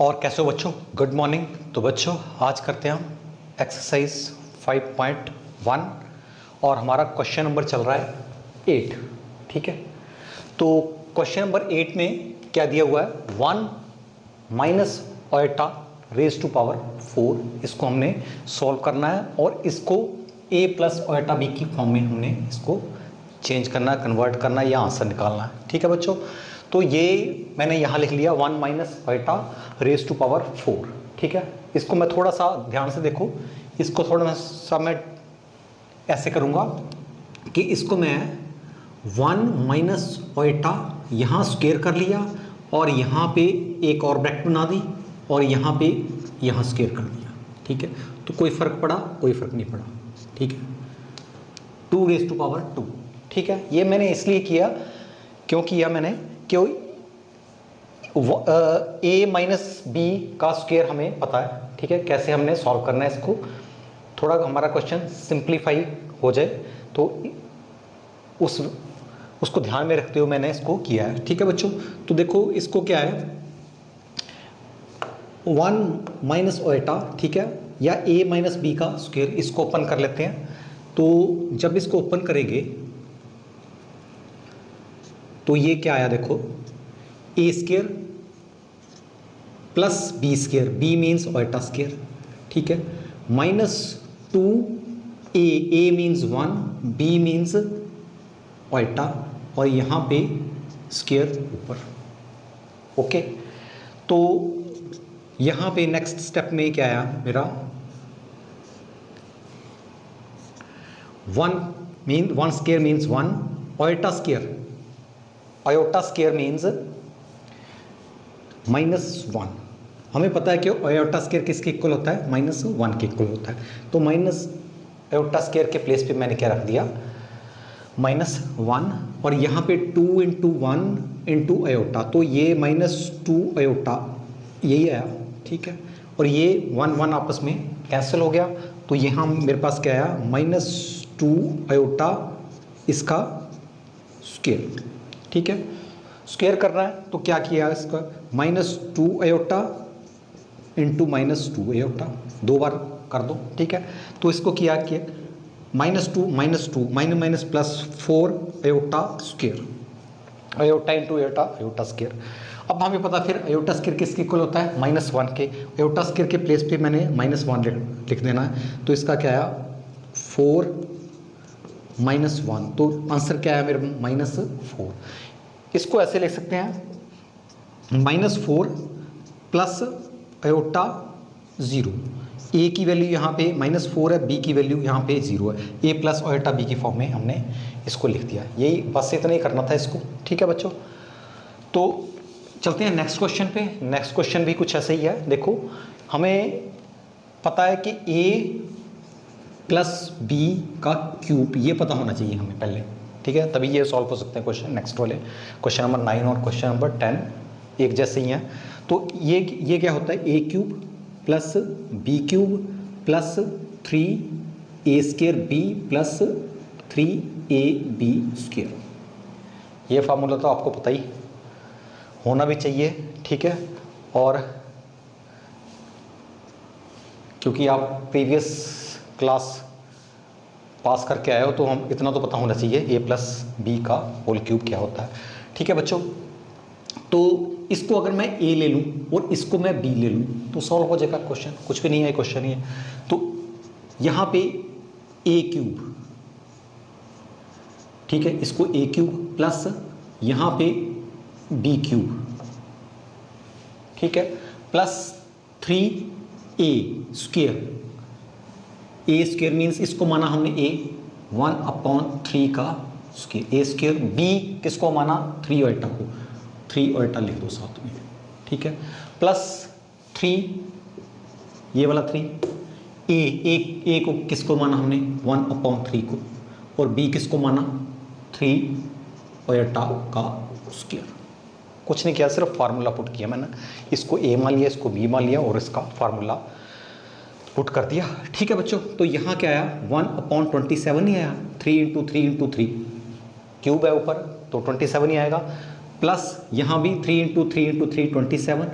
और कैसे हो बच्चों? Good morning. तो बच्चों आज करते हैं हम एक्सरसाइज 5.1 और हमारा क्वेश्चन नंबर चल रहा है 8। ठीक है, तो क्वेश्चन नंबर 8 में क्या दिया हुआ है? 1 माइनस ओएटा रेज टू पावर 4। इसको हमने सॉल्व करना है और इसको a प्लस ओएटा बी की फॉर्म में हमने इसको चेंज करना है, कन्वर्ट करना है या आंसर निकालना है। ठीक है बच्चों, तो ये मैंने यहाँ लिख लिया 1 माइनस ओएटा रेज टू पावर 4। ठीक है, इसको मैं थोड़ा सा ध्यान से देखो, इसको थोड़ा सा मैं ऐसे करूँगा कि इसको मैं 1 माइनस ओएटा यहाँ स्क्वायर कर लिया और यहाँ पे एक और ब्रैकेट बना दी और यहाँ पे यहाँ स्क्वायर कर दिया। ठीक है, तो कोई फ़र्क पड़ा? कोई फ़र्क नहीं पड़ा। ठीक है, 2 रेज टू पावर 2। ठीक है, ये मैंने इसलिए किया क्योंकि यह मैंने क्यों a माइनस बी का स्क्वायर हमें पता है। ठीक है, कैसे हमने सॉल्व करना है इसको, थोड़ा हमारा क्वेश्चन सिंप्लीफाई हो जाए तो उसको ध्यान में रखते हुए मैंने इसको किया है। ठीक है बच्चों, तो देखो इसको क्या है 1 माइनस ओएटा, ठीक है, या a माइनस बी का स्क्वायर, इसको ओपन कर लेते हैं। तो जब इसको ओपन करेंगे तो ये क्या आया देखो, a square plus B square, B means iota square. ठीक है, minus 2a, a means 1, b means iota और यहाँ पे स्क्वायर ऊपर। ओके, तो यहाँ पे नेक्स्ट स्टेप में क्या आया मेरा 1 square means 1, iota square, iota square means -1। हमें पता है कि आयोटा स्क्वायर किसके इक्वल होता है? -1 के इक्वल होता है। तो माइनस आयोटा स्क्वायर के प्लेस पे मैंने क्या रख दिया? -1 और यहाँ पे 2 इंटू 1 इंटू आयोटा, तो ये -2 आयोटा यही आया। ठीक है, और ये 1 1 आपस में कैंसिल हो गया, तो यहाँ मेरे पास क्या आया -2 आयोटा इसका स्क्वायर। ठीक है, स्क्वायर करना है तो क्या किया इसका -2 आयोटा इंटू -2 आयोटा, 2 बार कर दो। ठीक है, तो इसको किया कि -2 minus plus 4 iota square, iota into iota, iota square. अब हमें पता फिर आयोटा स्क्वायर किसके इक्वल होता है? -1 के। आयोटा स्क्वायर के प्लेस पे मैंने -1 लिख देना है, तो इसका क्या आया 4 -1, तो आंसर क्या आया मेरे -4। इसको ऐसे लिख सकते हैं -4 प्लस आयोटा 0, a की वैल्यू यहाँ पे -4 है, b की वैल्यू यहाँ पे 0 है, a प्लस आयोटा b की फॉर्म में हमने इसको लिख दिया। यही बस इतना ही करना था इसको। ठीक है बच्चों, तो चलते हैं नेक्स्ट क्वेश्चन पे। नेक्स्ट क्वेश्चन भी कुछ ऐसे ही है। देखो हमें पता है कि a प्लस बी का क्यूब, ये पता होना चाहिए हमें पहले। ठीक है, तभी ये सॉल्व हो सकते हैं क्वेश्चन। नेक्स्ट वाले क्वेश्चन नंबर 9 और क्वेश्चन नंबर 10 एक जैसे ही हैं। तो ये क्या होता है? a cube plus B cube plus 3a square B plus 3ab square. ये फार्मूला तो आपको पता ही होना भी चाहिए। ठीक है, और क्योंकि आप प्रीवियस क्लास पास करके आए हो तो हम इतना तो पता होना चाहिए a प्लस बी का होल क्यूब क्या होता है। ठीक है बच्चों, तो इसको अगर मैं a ले लूँ और इसको मैं b ले लूँ तो सॉल्व हो जाएगा क्वेश्चन। कुछ भी नहीं है, क्वेश्चन ही है। तो यहाँ पे a क्यूब, ठीक है, इसको a क्यूब प्लस यहाँ पे b क्यूब, ठीक है, plus 3a square, a square means इसको माना हमने a 1/3 का स्क्वायर, a स्क्वायर, b किसको माना 3 ओएटा को, 3 ओएटा लिख दो साथ में। ठीक है, प्लस 3 ये वाला 3, a को किसको माना हमने 1/3 को, और b किसको माना 3 ओएटा का स्क्वायर। कुछ नहीं किया, सिर्फ फार्मूला पुट किया मैंने। इसको a मान लिया, इसको b मान लिया और इसका फार्मूला पुट कर दिया। ठीक है बच्चों, तो यहाँ क्या आया 1/27 ही आया, 3 इंटू 3 इंटू 3 क्यूब है ऊपर तो 27 ही आएगा, प्लस यहाँ भी 3 into 3 into 3 27,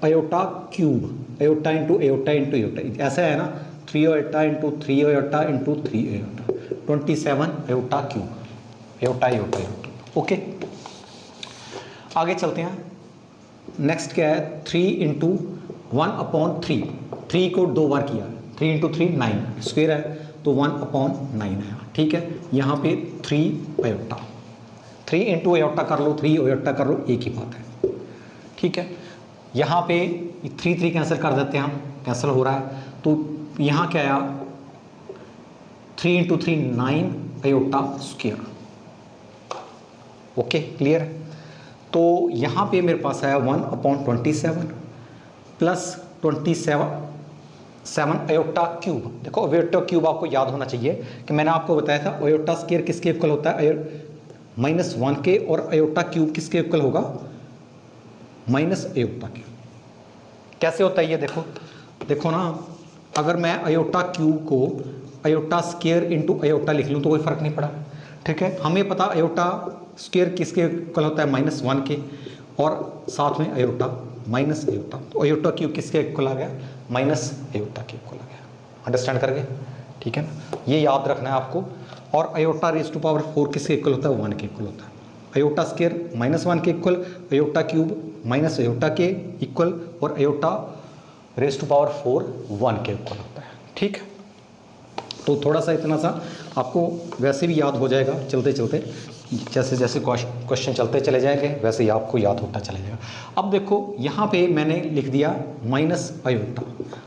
iota cube, iota into iota into iota, ऐसा है ना, 3 iota into 3 iota into 3 iota, 27 iota cube, iota iota iota. Okay, आगे चलते हैं। नेक्स्ट क्या है, 3 इंटू 1/3, 3 को 2 बार किया, 3 इंटू 3 9 स्क्वायर है, तो 1/9 है। ठीक है, यहाँ पे 3 अयोटा, 3 इंटू अयोटा कर लो, 3 अयोटा कर लो, एक ही बात है। ठीक है, यहाँ पे 3 3 कैंसिल कर देते हैं हम, कैंसिल हो रहा है, तो यहाँ क्या आया, 3 into 3 9 iota square. Okay, clear है। तो यहाँ पे मेरे पास आया 1/27 प्लस 27 अयोटा क्यूब। देखो अयोटा क्यूब आपको याद होना चाहिए कि मैंने आपको बताया था अयोटा स्क्वायर किसके इक्वल होता है, -1 के, और अयोटा क्यूब किसके इक्वल होगा, माइनस अयोटा के। कैसे होता है ये देखो, देखो ना, अगर मैं अयोटा क्यूब को अयोटा स्क्वायर इंटू अयोटा लिख लूँ तो कोई फर्क नहीं पड़ा। ठीक है, हमें पता अयोटा स्क्वायर किसके इक्वल होता है, -1 के, और साथ में अयोटा माइनस अयोटा, तो अयोटा क्यूब किसके इक्वल आ गया, माइनस अयोटा के इक्वल आ गया। अंडरस्टैंड कर गए, ठीक है ना, ये याद रखना है आपको। और अयोटा रेज़ टू पावर 4 किसके इक्वल होता है, 1 के इक्वल होता है। अयोटा स्क्वायर -1 के equal, iota cube minus iota के इक्वल, और अयोटा रेज़ टू पावर 4 1 के इक्वल होता है। ठीक है, तो थोड़ा सा इतना सा आपको वैसे भी याद हो जाएगा चलते चलते, जैसे जैसे क्वेश्चन चलते चले जाएंगे वैसे ही आपको याद होता चले जाएगा। अब देखो यहाँ पे मैंने लिख दिया माइनस अयोटा,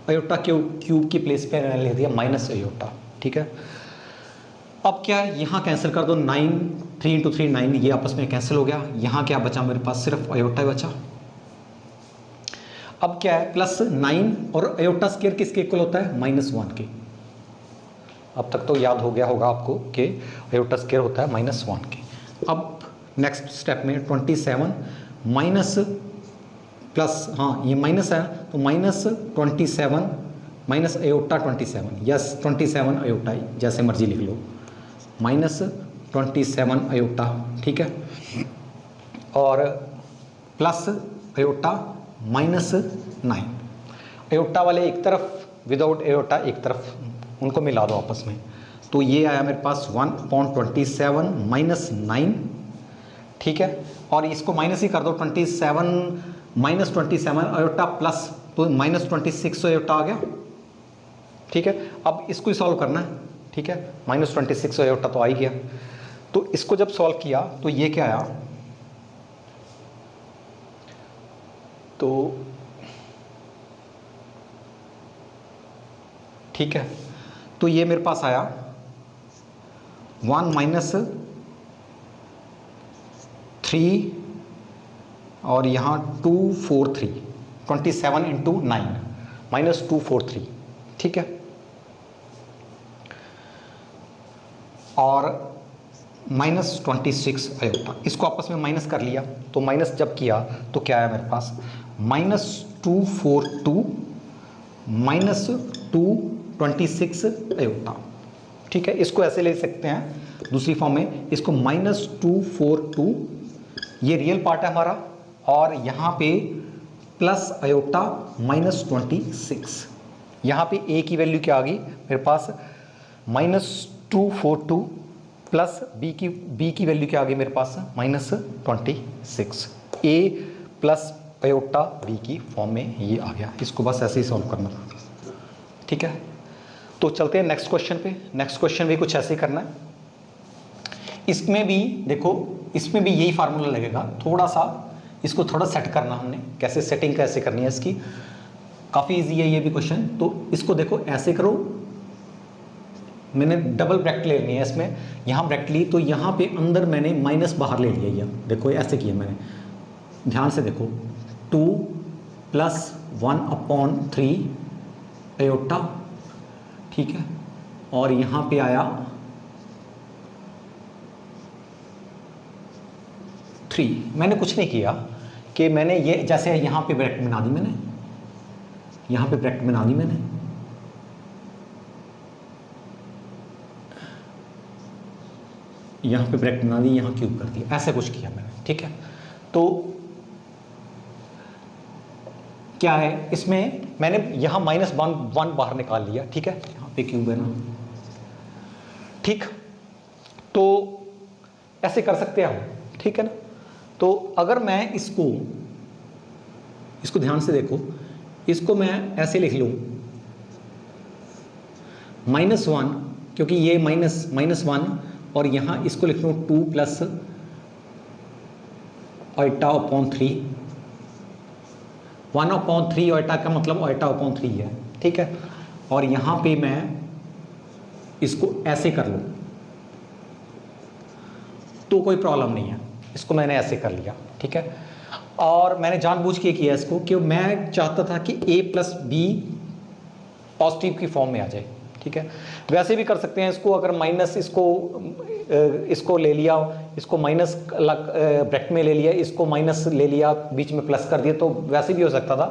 अयोटा क्यूब की प्लेस पे मैंने लिख दिया माइनस अयोटा। ठीक है, अब क्या है, यहाँ कैंसिल कर दो, 9 3 इंटू 3 9, ये आपस में कैंसिल हो गया। यहाँ क्या बचा मेरे पास, सिर्फ अयोटा बचा। अब क्या है, +9 और अयोटा स्क्वायर किसके इक्वल होता है, -1 के। अब तक तो याद हो गया होगा आपको कि अयोटा स्क्वायर होता है -1 के। अब नेक्स्ट स्टेप में 27 माइनस प्लस, हाँ ये माइनस है तो -27 माइनस अयोटा 27, यस 27 अयोटा, जैसे मर्जी लिख लो, -27 अयोटा। ठीक है, और प्लस अयोटा -9, अयोटा वाले एक तरफ, विदाउट अयोटा एक तरफ, उनको मिला दो आपस में, तो ये आया मेरे पास 1/27 माइनस 9। ठीक है, और इसको माइनस ही कर दो, 27 माइनस 27 अयोटा प्लस, तो -26 अयोटा आ गया। ठीक है, अब इसको ही सॉल्व करना है। ठीक है, -26 अयोटा तो आ ही गया, तो इसको जब सॉल्व किया तो ये क्या आया, तो ठीक है, तो ये मेरे पास आया 1 माइनस 3 और यहाँ 243, 27 इंटू 9 -243। ठीक है, और -26 अयोटा, इसको आपस में माइनस कर लिया, तो माइनस जब किया तो क्या आया मेरे पास, -242 -226 अयोटा। ठीक है, इसको ऐसे ले सकते हैं दूसरी फॉर्म में, इसको -242, ये रियल पार्ट है हमारा, और यहाँ पे प्लस अयोटा -26, यहाँ पे ए की वैल्यू क्या आ गई मेरे पास, -242 प्लस बी की वैल्यू क्या आ गई मेरे पास, -26, ए प्लस अयोटा बी की फॉर्म में ये आ गया। इसको बस ऐसे ही सॉल्व करना था। ठीक है, तो चलते हैं नेक्स्ट क्वेश्चन पे। नेक्स्ट क्वेश्चन भी कुछ ऐसे ही करना है। इसमें भी देखो, इसमें भी यही फार्मूला लगेगा, थोड़ा सा इसको थोड़ा सेट करना हमने, कैसे सेटिंग कैसे करनी है इसकी, काफ़ी इजी है ये भी क्वेश्चन। तो इसको देखो ऐसे करो, मैंने डबल ब्रैकेट ले लेनी है इसमें, यहाँ ब्रैकेट ली तो यहाँ पे अंदर मैंने माइनस बाहर ले लिया, ये देखो ऐसे किया मैंने, ध्यान से देखो, 2 + 1/3 अयोटा। ठीक है, और यहाँ पे आया 3। मैंने कुछ नहीं किया कि मैंने ये जैसे यहाँ पे ब्रैकेट बना दी मैंने, यहाँ पे ब्रैकेट बना दी मैंने, यहाँ पे ब्रैकेट बना दी, यहाँ क्यूब कर दिया, ऐसे कुछ किया मैंने। ठीक है, तो क्या है इसमें, मैंने यहाँ -1 बाहर निकाल लिया, ठीक है, यहाँ पे क्यूब है ना, ठीक। तो ऐसे कर सकते हैं हम, ठीक है ना। तो अगर मैं इसको ध्यान से देखो, इसको मैं ऐसे लिख लूँ -1, क्योंकि ये -1, और यहाँ इसको लिख लूँ 2 + η/3, 1/3 ऑयटा का मतलब η/3 है, ठीक है। और यहाँ पे मैं इसको ऐसे कर लूँ तो कोई प्रॉब्लम नहीं है, इसको मैंने ऐसे कर लिया, ठीक है। और मैंने जानबूझ के किया इसको कि मैं चाहता था कि a + b पॉजिटिव की फॉर्म में आ जाए, ठीक है। वैसे भी कर सकते हैं इसको, अगर माइनस इसको ले लिया, इसको माइनस ब्रैकेट में ले लिया, इसको माइनस ले लिया, बीच में प्लस कर दिया, तो वैसे भी हो सकता था,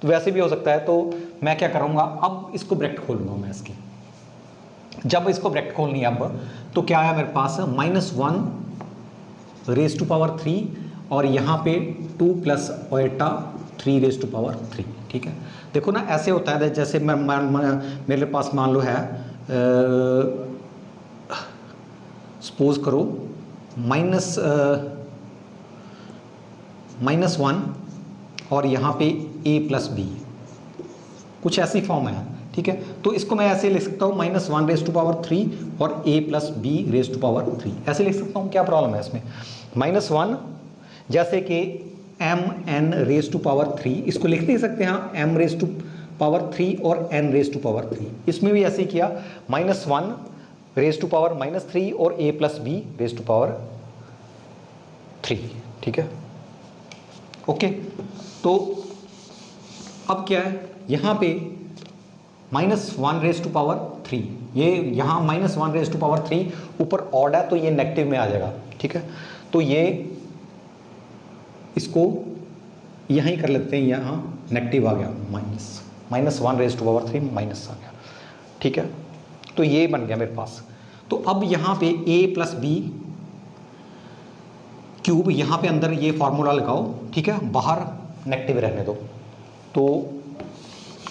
तो वैसे भी हो सकता है। तो मैं क्या करूँगा, अब इसको ब्रैकेट खोलूँगा मैं इसकी। जब इसको ब्रैकेट खोलनी है अब, तो क्या आया मेरे पास, -1⁻3 और यहाँ पे 2 + η/3⁻3, ठीक है। देखो ना, ऐसे होता है जैसे मेरे पास मान लो है, सपोज करो -1 और यहाँ पे a + b, कुछ ऐसी फॉर्म है, ठीक है। तो इसको मैं ऐसे लिख सकता हूँ -1⁻3 और a + b⁻3, ऐसे लिख सकता हूँ, क्या प्रॉब्लम है इसमें। -1 जैसे कि mn⁻3, इसको लिख नहीं सकते हैं m⁻3 और n⁻3, इसमें भी ऐसे ही किया, -1⁻3 और a + b⁻3, ठीक है, ओके। तो अब क्या है, यहाँ पे -1⁻3, ये यहाँ -1⁻3 ऊपर ऑड है, तो ये नेगेटिव में आ जाएगा, ठीक है। तो ये इसको यहीं कर लेते हैं, यहाँ नेगेटिव आ गया, -1⁻3 माइनस आ गया, ठीक है। तो ये बन गया मेरे पास। तो अब यहाँ पे a + b⁻, यहाँ पे अंदर ये फार्मूला लगाओ, ठीक है, बाहर नेगेटिव रहने दो। तो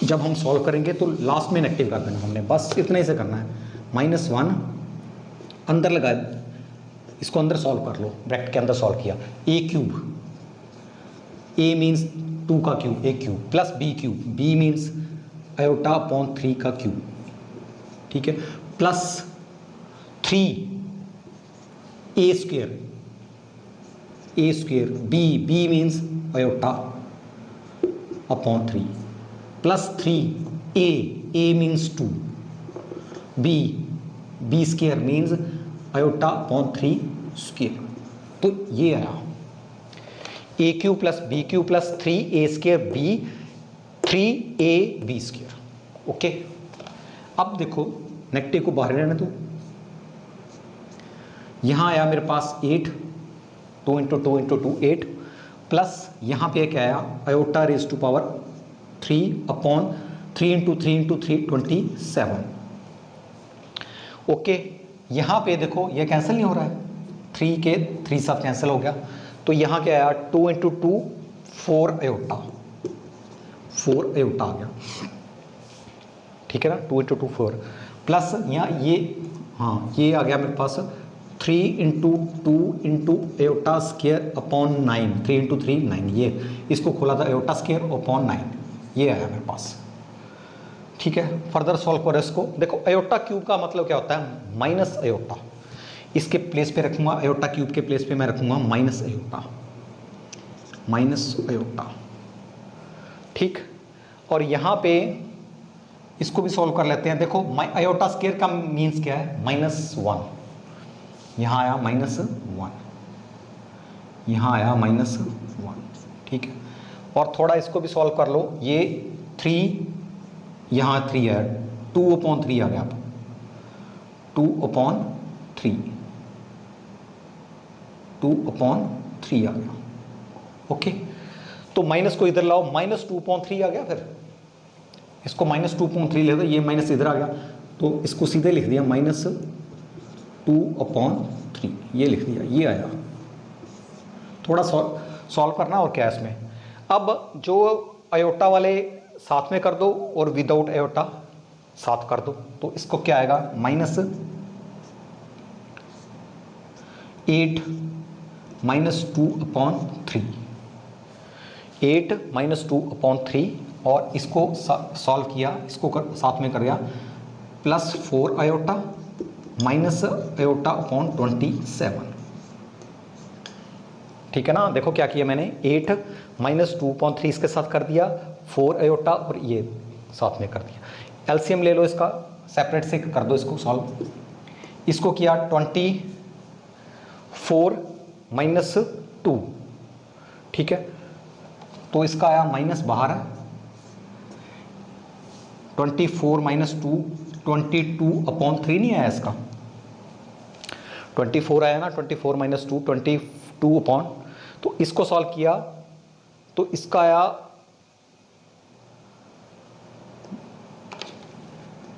जब हम सॉल्व करेंगे तो लास्ट में नेगेटिव कर देना हमने, बस इतना ही से करना है। -1 अंदर लगा, इसको अंदर सॉल्व कर लो, ब्रैकेट के अंदर सॉल्व किया, a3, a मीन्स 2 का cube, a3 + b3, b means i/3 का क्यूब, ठीक है, +3 a², b means i/3 +3 a means 2, b² means i/3²। तो ये आया a³ + b³ + 3a² b 3ab², okay. अब देखो, नेगेटिव को बाहर रहने दो, यहाँ आया मेरे पास 8, 2 × 2 × 2 8, प्लस यहाँ पे क्या आया, i/3 अपॉन 3 × 3 × 3 27, ओके। यहाँ पे देखो ये कैंसिल नहीं हो रहा है, 3 के 3 सब कैंसिल हो गया, तो यहाँ क्या आया, 2 × 2 4 i/4 आ गया, ठीक है ना, 2 × 2 4, प्लस यहाँ ये, हाँ ये आ गया मेरे पास 3 × 2 i/2 अपॉन 9, 3 × 3 9, ये इसको खोला था i/2 अपॉन 9, ये आया मेरे पास, ठीक है। फर्दर सॉल्व करो इसको, देखो i/3 का मतलब क्या होता है, -i, इसके प्लेस पे रखूंगा, i/3 के प्लेस पे मैं रखूंगा -i, ठीक। और यहाँ पे इसको भी सॉल्व कर लेते हैं, देखो i² का मीन्स क्या है, -1, यहाँ आया -1, यहाँ आया -1, ठीक है। और थोड़ा इसको भी सॉल्व कर लो, ये 3, यहाँ 3 है, 2/3 आ गया, 2/3 आ गया, ओके। तो माइनस को इधर लाओ, -2/3 आ गया, फिर इसको -2/3 ले दो, ये माइनस इधर आ गया, तो इसको सीधे लिख दिया -2/3, ये लिख दिया, ये आया। थोड़ा सॉल्व करना और क्या है इसमें। अब जो अयोटा वाले साथ में कर दो और विदाउट अयोटा साथ कर दो, तो इसको क्या आएगा -8 -2/3, 8 -2/3 और इसको सॉल्व किया, इसको साथ में कर गया +4 अयोटा माइनस अयोटा अपॉन 27। ठीक है ना, देखो क्या किया मैंने, 8 -2/3 इसके साथ कर दिया, 4 अयोटा और ये साथ में कर दिया। एलसीएम ले लो इसका, सेपरेट से कर दो इसको सॉल्व। इसको किया 24 -2, ठीक है, तो इसका आया माइनस बाहर है, 24 -2 22/3 नहीं आया इसका, 24 आया ना, 24 -2 22 अपॉन, तो इसको सॉल्व किया तो इसका आया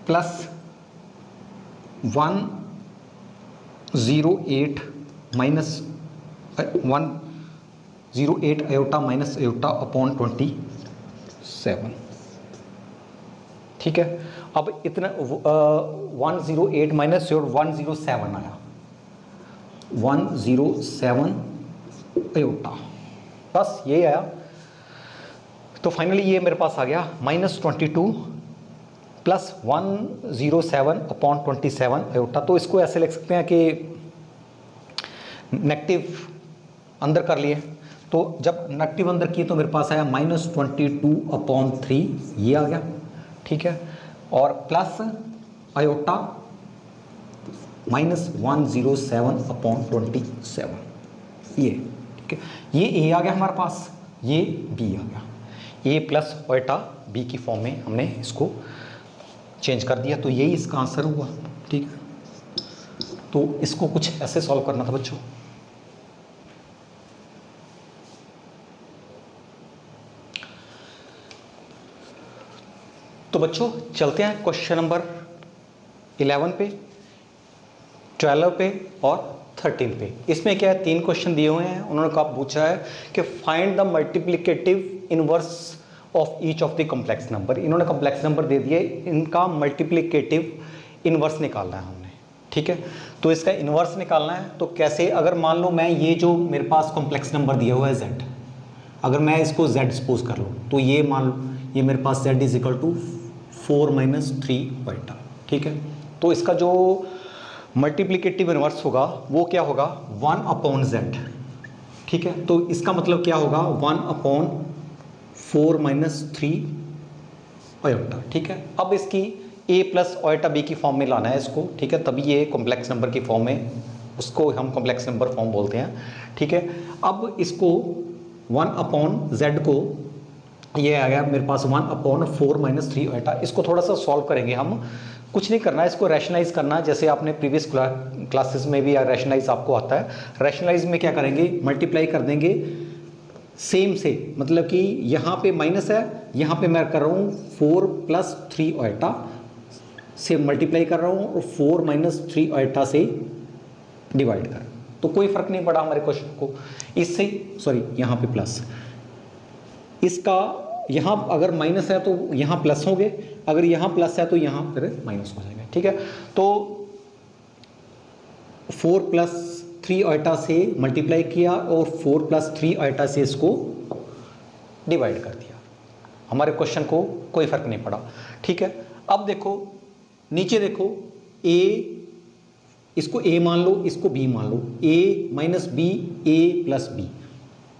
+108 -108 अयोटा माइनस अयोटा अपॉन 27। ठीक है, अब इतना 108 माइनस 107 आया, 107 अयोटा, बस ये आया। तो फाइनली ये मेरे पास आ गया -22 + 107/27 अयोटा। तो इसको ऐसे लिख सकते हैं कि नेगेटिव अंदर कर लिए, तो जब नेगेटिव अंदर किए तो मेरे पास आया -22/3, ये आ गया, ठीक है, और प्लस अयोटा -107/27, ये ठीक है, ये ए आ गया हमारे पास, ये बी आ गया, ए प्लस अयोटा बी की फॉर्म में हमने इसको चेंज कर दिया, तो यही इसका आंसर हुआ। ठीक है, तो इसको कुछ ऐसे सॉल्व करना था बच्चों। तो बच्चों चलते हैं क्वेश्चन नंबर 11 पे, 12 पे और 13 पे। इसमें क्या है, 3 क्वेश्चन दिए हुए हैं, उन्होंने कहा पूछा है कि find the multiplicative inverse of each of the complex number. इन्होंने कॉम्प्लेक्स नंबर दे दिए, इनका मल्टीप्लिकेटिव इनवर्स निकालना है हमने। ठीक है, तो इसका इनवर्स निकालना है, तो कैसे, अगर मान लो मैं ये जो मेरे पास कॉम्प्लेक्स नंबर दिया हुआ है z, अगर मैं इसको z सपोज कर लूँ, तो ये मान लो ये मेरे पास z = 4 - 3 अयोटा। ठीक है, तो इसका जो मल्टीप्लिकेटिव इनवर्स होगा वो क्या होगा, 1/z। ठीक है, तो इसका मतलब क्या होगा, 1/4 - 3 अयोटा। ठीक है, अब इसकी a प्लस अयोटा b की फॉर्म में लाना है इसको। ठीक है, तभी ये कॉम्प्लेक्स नंबर की फॉर्म में, उसको हम कॉम्प्लेक्स नंबर फॉर्म बोलते हैं। ठीक है, अब इसको 1/z को, ये आ गया मेरे पास 1/4 - 3 अयोटा। इसको थोड़ा सा सॉल्व करेंगे हम, कुछ नहीं करना है, इसको रैशनलाइज करना है, जैसे आपने प्रीवियस क्लासेस में भी रैशनलाइज आपको आता है। रैशनलाइज में क्या करेंगे, मल्टीप्लाई कर देंगे सेम से, मतलब कि यहाँ पे माइनस है, यहाँ पे मैं कर रहा हूँ 4 + 3 अयोटा से मल्टीप्लाई कर रहा हूँ और 4 - 3 अयोटा से डिवाइड कर, तो कोई फर्क नहीं पड़ा हमारे क्वेश्चन को इससे, सॉरी यहाँ पे प्लस, इसका यहाँ अगर माइनस है तो यहाँ प्लस होंगे, अगर यहाँ प्लस है तो यहाँ फिर माइनस हो जाएगा। ठीक है, तो 4 + 3 अयोटा से मल्टीप्लाई किया और 4 + 3 अयोटा से इसको डिवाइड कर दिया, हमारे क्वेश्चन को कोई फर्क नहीं पड़ा। ठीक है, अब देखो नीचे देखो, a, इसको a मान लो, इसको b मान लो, a - b a + b,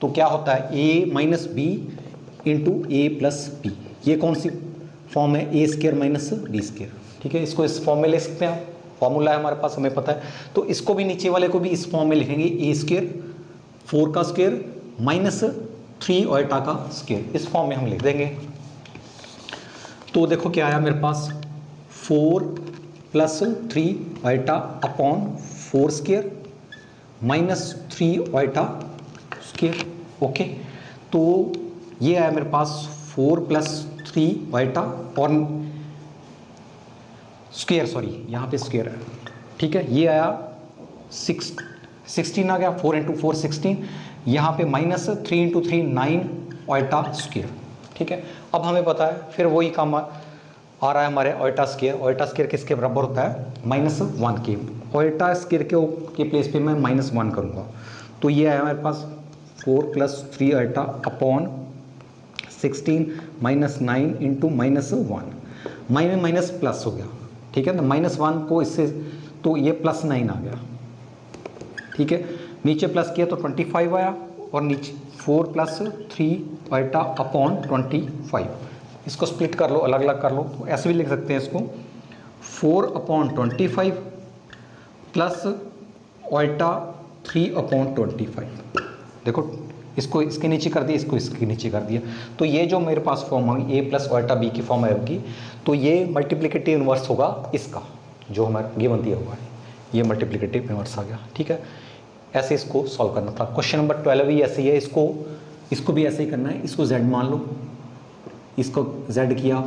तो क्या होता है a - b × a + b, ये कौन सी फॉर्म है, a² - b²। ठीक है, इसको इस फॉर्म में ले सकते हैं, फॉर्मूला है हमारे पास, हमें पता है, तो इसको भी नीचे वाले को भी इस फॉर्म में लिखेंगे, a², 4 का स्क्वायर - 3 अयोटा का स्क्वायर, इस फॉर्म में हम लिख देंगे। तो देखो क्या आया मेरे पास, 4 + 3 iota upon 4² - 3 iota square. Okay, तो ये आया मेरे पास 4 + 3 अयोटा और स्क्वायर, सॉरी यहाँ पे स्क्वायर है। ठीक है, ये आया 16 आ गया, 4 × 4 16, यहाँ पे -3 × 3 9 अयोटा स्क्वायर। ठीक है। अब हमें पता है फिर वही काम आ रहा है हमारे ओल्टा स्क्वायर। ओल्टा स्क्वायर किसके बराबर होता है? -1 के। ओल्टा स्क्वायर के प्लेस पे मैं -1 करूँगा तो ये आया मेरे पास 4 + 3 ओल्टा अपॉन 16 - 9 इंटू -1, माइनस प्लस हो गया, ठीक है। तो -1 को इससे तो ये +9 आ गया, ठीक है। नीचे प्लस किया तो 25 आया और नीचे 4 + 3 ओल्टा अपॉन 25। इसको स्प्लिट कर लो, अलग अलग कर लो, तो ऐसे भी लिख सकते हैं इसको 4/25 प्लस ओल्टा 3/25। देखो इसको इसके नीचे कर दिया, इसको इसके नीचे कर दिया, तो ये जो मेरे पास फॉर्म होगी a + ओल्टा b की फॉर्म आएगी, तो ये मल्टीप्लिकेटिव इन्वर्स होगा इसका जो हमारा गिवन दिया हुआ है, ये मल्टीप्लिकेटिव इन्वर्स आ गया, ठीक है। ऐसे इसको सॉल्व करना था। क्वेश्चन नंबर 12 भी ऐसे ही है, इसको भी ऐसे ही करना है। इसको z मान लो, इसको z किया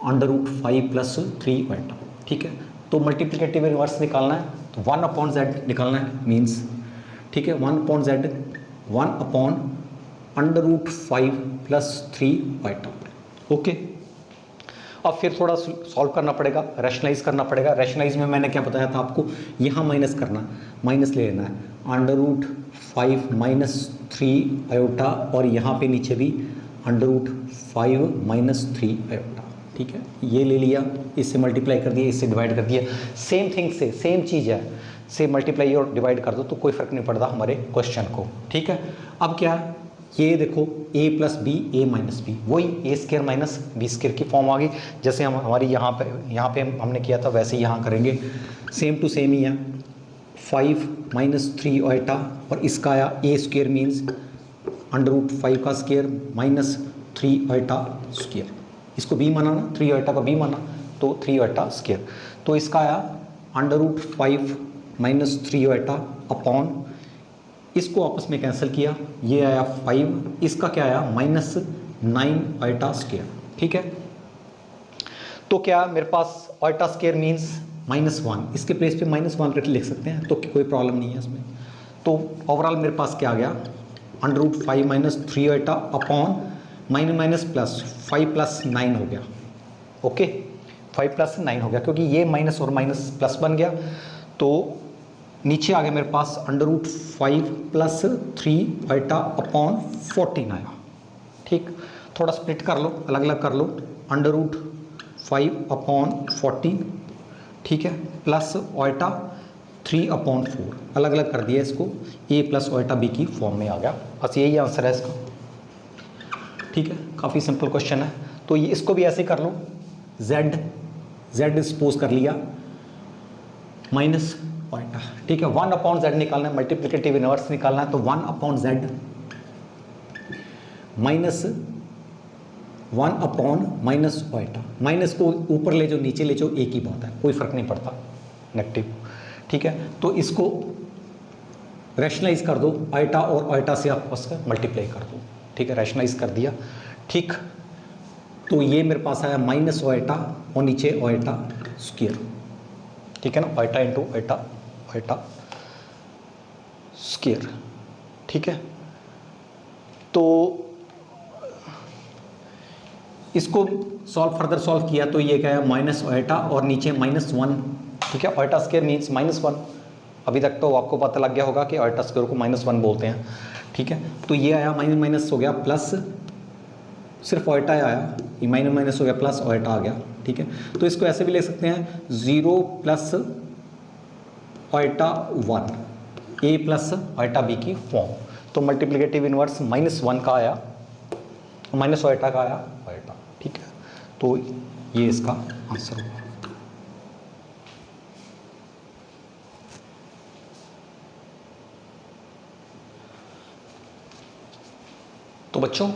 √5 + 3 ओल्टा, ठीक है। तो मल्टीप्लिकेटिव इन्वर्स निकालना है तो 1/z निकालना है मीन्स, ठीक है। 1/z 1/√5 + 3 ओल्टा, okay. अब फिर थोड़ा सॉल्व करना पड़ेगा, रैशनलाइज करना पड़ेगा। रैशनलाइज में मैंने क्या बताया था आपको, यहाँ माइनस करना, माइनस ले लेना है √5 - 3 ओल्टा और यहाँ पे नीचे भी √5 - 3 ओल्टा, ठीक है। ये ले लिया, इससे मल्टीप्लाई कर दिया, इससे डिवाइड कर दिया। सेम थिंग से सेम चीज़ है, से मल्टीप्लाई और डिवाइड कर दो तो कोई फ़र्क नहीं पड़ता हमारे क्वेश्चन को, ठीक है। अब क्या, ये देखो a + b a - b, वही a² - b² की फॉर्म आ गई। जैसे हम हमारी यहाँ पे हमने किया था वैसे ही यहाँ करेंगे, सेम टू सेम ही है। 5 - 3 ओल्टा और इसका आया a² मीन्स √5 का स्क्वायर माइनस 3 ओल्टा स्क्वायर। इसको b माना ना, 3 ओल्टा का b माना तो 3 ओल्टा स्क्वायर। तो इसका आया √5 - 3 ओल्टा अपॉन, इसको आपस में कैंसिल किया, ये आया 5, इसका क्या आया -9 ओल्टा स्क्वायर, ठीक है। तो क्या मेरे पास ओल्टा स्क्वायर मीन्स -1, इसके प्लेस पे -1 लिख सकते हैं तो कोई प्रॉब्लम नहीं है इसमें। तो ओवरऑल मेरे पास क्या आ गया √5 - 3 ओल्टा अपॉन माइनस प्लस 5 + 9 हो गया, ओके। 5 + 9 हो गया क्योंकि ये माइनस और माइनस प्लस बन गया, तो नीचे आ गया मेरे पास √5 + 3 ओल्टा अपॉन 14 आया, ठीक। थोड़ा स्प्लिट कर लो, अलग अलग कर लो, √5/14, ठीक है, प्लस ओल्टा 3/4, अलग अलग कर दिया इसको, a + ओल्टा b की फॉर्म में आ गया। बस यही आंसर है इसका, ठीक है। काफ़ी सिंपल क्वेश्चन है। तो ये इसको भी ऐसे कर लो, z सपोज कर लिया माइनस ओल्टा, ठीक है। 1/z निकालना है, मल्टीप्लिकेटिव इनवर्स निकालना है, तो 1/z माइनस 1/- ओल्टा, माइनस को ऊपर ले जाओ नीचे ले जाओ एक ही बात है, कोई फर्क नहीं पड़ता, नेगेटिव, ठीक है। तो इसको रैशनलाइज कर दो, ओल्टा और ओल्टा से आपस में मल्टीप्लाई कर दो, ठीक है। रैशनलाइज कर दिया, ठीक। तो ये मेरे पास आया माइनस ओल्टा और नीचे ओल्टा स्क्वायर, ठीक है ना, ओल्टा इंटू ओल्टा स्क्वायर, ठीक है। तो इसको फर्दर सॉल्व किया तो ये क्या है माइनस ओल्टा और नीचे -1, ठीक है। ओल्टा स्क्वायर मीन्स -1, अभी तक तो आपको पता लग गया होगा कि ओल्टा स्क्वायर को -1 बोलते हैं, ठीक है। तो ये आया माइनस हो गया प्लस, सिर्फ ओल्टा आया, ये माइनस हो गया प्लस ओल्टा आ गया, ठीक है। तो इसको ऐसे भी ले सकते हैं 0 + ओल्टा 1 a + ओल्टा b की फॉर्म। तो मल्टीप्लिकेटिव इनवर्स -1 का आया, माइनस ओल्टा का आया ओल्टा, ठीक है। तो ये इसका आंसर होगा। तो बच्चों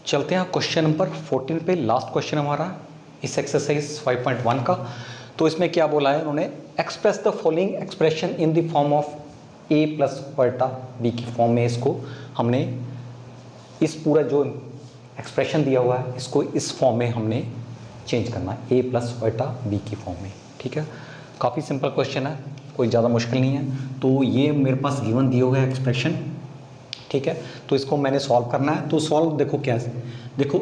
चलते हैं क्वेश्चन नंबर 14 पे, लास्ट क्वेश्चन हमारा इस एक्सरसाइज 5.1 का। तो इसमें क्या बोला है उन्होंने, express the following expression in the form of a + ओल्टा b की फॉर्म में। इसको हमने इस पूरा जो एक्सप्रेशन दिया हुआ है इसको इस फॉर्म में हमने चेंज करना है, a + ओल्टा b की फॉर्म में, ठीक है। काफ़ी सिंपल क्वेश्चन है, कोई ज़्यादा मुश्किल नहीं है। तो ये मेरे पास गिवन दिया हुआ है एक्सप्रेशन, ठीक है। तो इसको मैंने सॉल्व करना है, तो सॉल्व देखो क्या है, देखो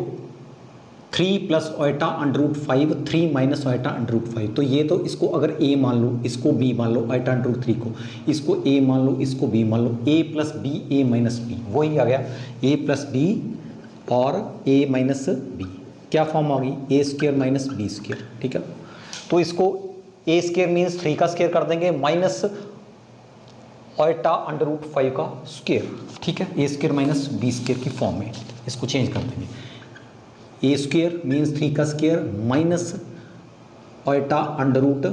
3 plus iota under root 5, 3 minus iota under root 5, तो ये तो इसको अगर a मान लो, इसको b मान लो, ओएटा अंडर रूट 3 को, इसको a मान लो, इसको b मान लो, a plus B a minus B, वही आ गया a प्लस बी और a माइनस बी, क्या फॉर्म आ गई a square minus B square, ठीक है। तो इसको a स्क्र मीन्स 3 का स्क्र कर देंगे माइनस ओएटा अंडर रूट 5 का स्क्र, ठीक है, a square minus B square की फॉर्म में इसको चेंज कर देंगे। ए स्क्र मीन्स 3 का square minus iota under root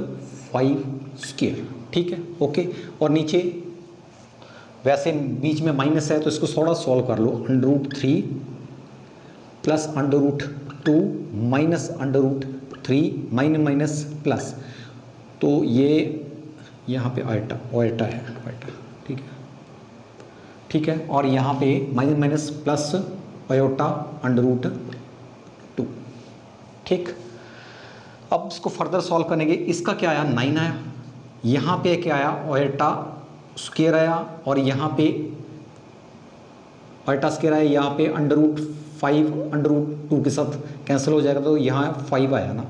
5 square, ठीक है, ओके। और नीचे वैसे बीच में माइनस है तो इसको थोड़ा सॉल्व कर लो, under root 3 plus under root 2 minus under root 3 minus plus, तो ये यहाँ पे ओएटा है, ठीक है, ठीक है। और यहाँ पे minus plus iota under root 2, ठीक। अब इसको फर्दर सॉल्व करेंगे, इसका क्या आया 9 आया, यहाँ पे क्या आया ओएटा स्क्वायर आया, और यहाँ पे ओएटा स्क्वायर आया, यहाँ पे अंडर रूट 5 अंडर रूट 2 के साथ कैंसिल हो जाएगा, तो यहाँ 5 आया ना,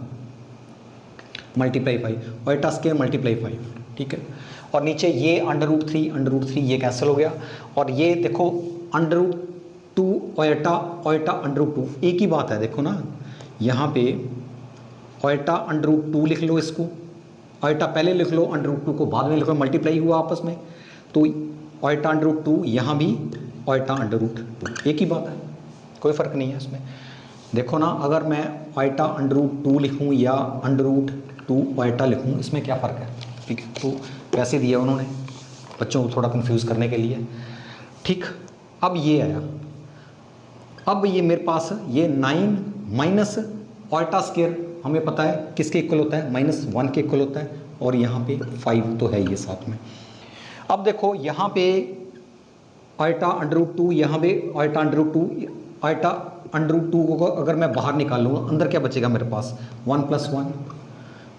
मल्टीप्लाई 5, ओएटा स्क्वायर मल्टीप्लाई 5, ठीक है। और नीचे ये अंडर रूट 3 ये कैंसिल हो गया, और ये देखो अंडर रूट 2 ओएटा अंडर रूट 2, एक ही बात है, देखो ना यहाँ पे ओएटा अंडर रूट 2 लिख लो, इसको ओएटा पहले लिख लो, अंडर रूट 2 को बाद में लिख लो, मल्टीप्लाई हुआ आपस में, तो ओएटा अंडर रूट 2 यहाँ भी ओएटा अंडर रूट 2, एक ही बात है, कोई फ़र्क नहीं है इसमें। देखो ना, अगर मैं ओएटा अंडर रूट 2 लिखूँ या अंडर रूट 2 ओएटा लिखूँ, इसमें क्या फ़र्क है, ठीक है। तो वैसे दिया उन्होंने बच्चों को थोड़ा कंफ्यूज करने के लिए, ठीक। अब ये आया, अब ये मेरे पास ये 9 माइनस ओएटा स्क्वायर हमें पता है किसके इक्वल होता है, -1 के इक्वल होता है, और यहाँ पे 5 तो है ये साथ में। अब देखो यहाँ पे ओएटा अंडर रूट 2, यहाँ पे ओएटा अंडर रूट 2, ओएटा अंडर रूट 2 को अगर मैं बाहर निकाल लूँगा, अंदर क्या बचेगा मेरे पास 1 +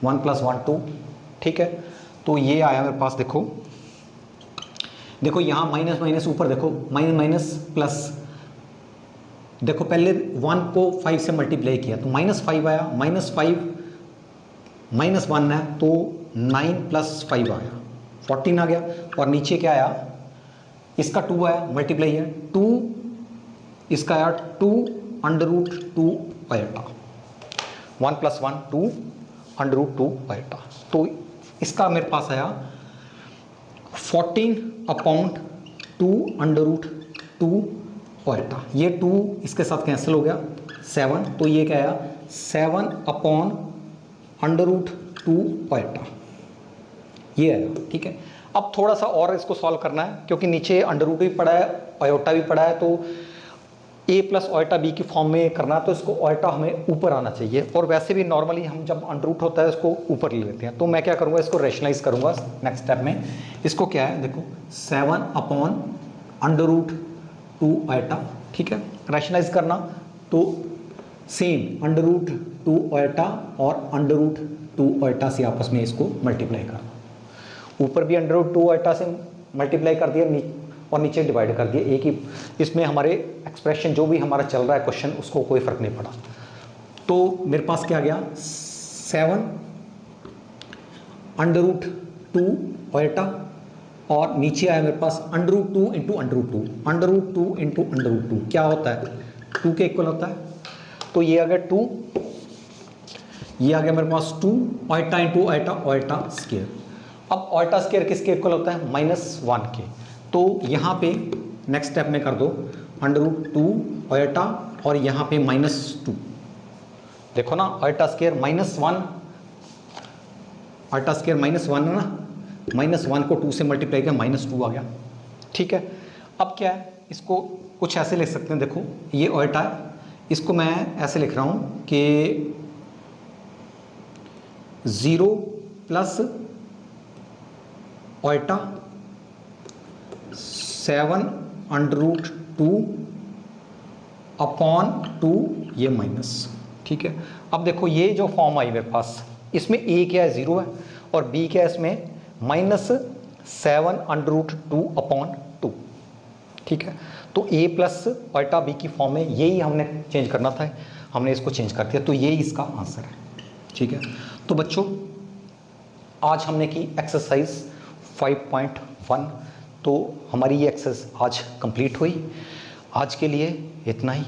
1 + 1 2, ठीक है। तो ये आया मेरे पास, देखो यहाँ माइनस ऊपर देखो माइनस प्लस, देखो पहले 1 को 5 से मल्टीप्लाई किया तो -5 आया, -5 -1 है तो 9 + 5 आया, 14 आ गया। और नीचे क्या आया, इसका 2 आया, मल्टीप्लाई है 2, इसका आया 2 अंडर रूट 2 ओएटा, 1 + 1 2 अंडर रूट 2 ओएटा, तो इसका मेरे पास आया 14/2 अंडर रूट 2 ओएटा, ये 2 इसके साथ कैंसिल हो गया 7, तो ये क्या आया 7/√2 ओएटा, ये आया, ठीक है। अब थोड़ा सा और इसको सॉल्व करना है, क्योंकि नीचे अंडर रूट भी पड़ा है, ओएटा भी पड़ा है, तो a + ओएटा b की फॉर्म में करना है, तो इसको ओएटा हमें ऊपर आना चाहिए, और वैसे भी नॉर्मली हम जब अंडर रूट होता है इसको ऊपर ले लेते हैं। तो मैं क्या करूँगा, इसको रैशनलाइज करूँगा नेक्स्ट स्टेप में। इसको क्या है, देखो 7/√2 ओएटा, ठीक है, रैशनलाइज करना, तो सेम अंडर√2 ओएटा और अंडर√2 ओएटा से आपस में इसको मल्टीप्लाई करना, ऊपर भी अंडर√2 ओएटा से मल्टीप्लाई कर दिया और नीचे डिवाइड कर दिया, एक ही, इसमें हमारे एक्सप्रेशन जो भी हमारा चल रहा है क्वेश्चन, उसको कोई फ़र्क नहीं पड़ा। तो मेरे पास क्या गया 7/√2 ओएटा, और नीचे आया मेरे पास अंडर√2 × अंडर√2, अंडर√2 × अंडर√2 क्या होता है 2 के इक्वल होता है, तो ये आ गया 2, ये आ गया मेरे पास 2 ओएटा × ओएटा, ओएटा स्क्वायर। अब ओएटा स्क्वायर किसके इक्वल होता है -1 के, तो यहाँ पे नेक्स्ट स्टेप में कर दो अंडर√2 ओएटा और यहाँ पे -2, देखो ना ओएटा स्क्वायर -1, ओएटा स्क्वायर -1 है ना, -1 को 2 से मल्टीप्लाई किया -2 आ गया, ठीक है। अब क्या है, इसको कुछ ऐसे लिख सकते हैं, देखो ये ओएटा है, इसको मैं ऐसे लिख रहा हूँ कि 0 + ओएटा 7/√2/2 ये माइनस, ठीक है। अब देखो ये जो फॉर्म आई मेरे पास, इसमें a क्या है 0 है, और b क्या है इसमें -7/√2/2, ठीक है। तो a प्लस अल्टा b की फॉर्म में यही हमने चेंज करना था, हमने इसको चेंज कर दिया, तो यही इसका आंसर है। ठीक है, तो बच्चों आज हमने की एक्सरसाइज 5.1, तो हमारी ये एक्सरसाइज आज कंप्लीट हुई। आज के लिए इतना ही।